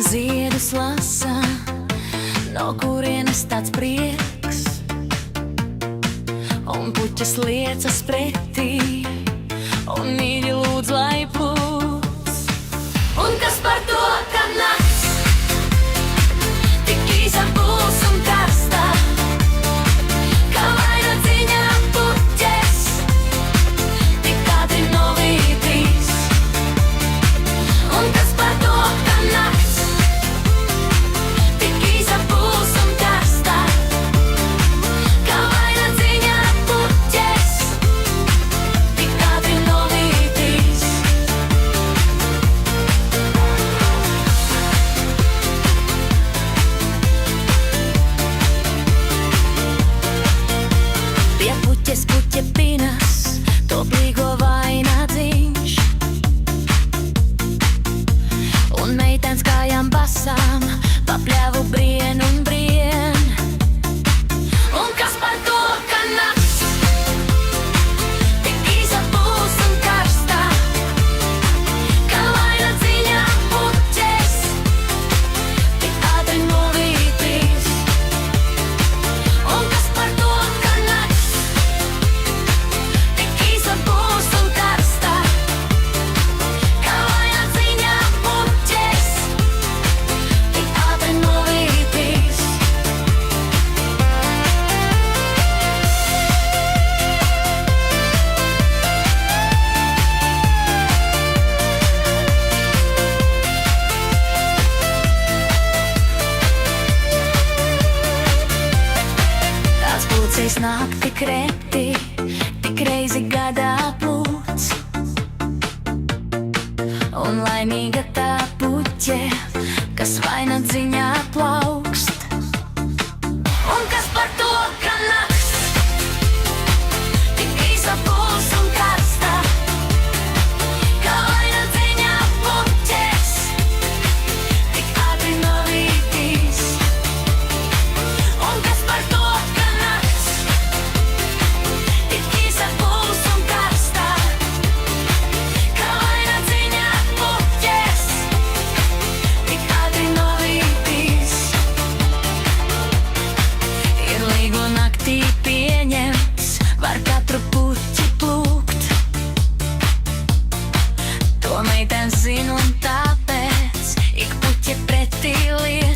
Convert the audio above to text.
ziedus lasa, no kurienes tāds prieks, un puķis liecas pretī, un mīļi lūdz, lai plūc. Un kas par to, ka nakts tik īsa būs un karsta, ka vainagdziņā puķes tik ātri novītīs. Un kas par to, ka nakts tik īsa būs un karsta, ka vainagdziņā puķes tik ātri novītīs. Pie puķes puķe pinas, to plīgo vainagdziņš, un meitenes kājām basām pa pļavu brien un brien. Un kas par to, ka nakts tik īsa būs un karsta, ka vainagdziņā puķes tik ātri novītīs. Un kas par to, ka nakts tik īsa būs un karsta, ka vainagdziņā puķes tik ātri novītīs. Tās pulcīs nāk tik reti, tik reizi gadā plūc, un laimīga tā puķe, kas vainagdziņā plaukst. Un kas par to, ka nakts tik īsa būs un karsta, ka vainagdziņā puķes tik ātri novītīs. Un kas par to, ka nakts tik īsa būs un karsta, ka vainagdziņā puķes tik ātri novītīs. Ir līgo naktī pieņemts, var katru puķi plūkt. To meitenes zina, un tāpēc ik puķe pretī liek.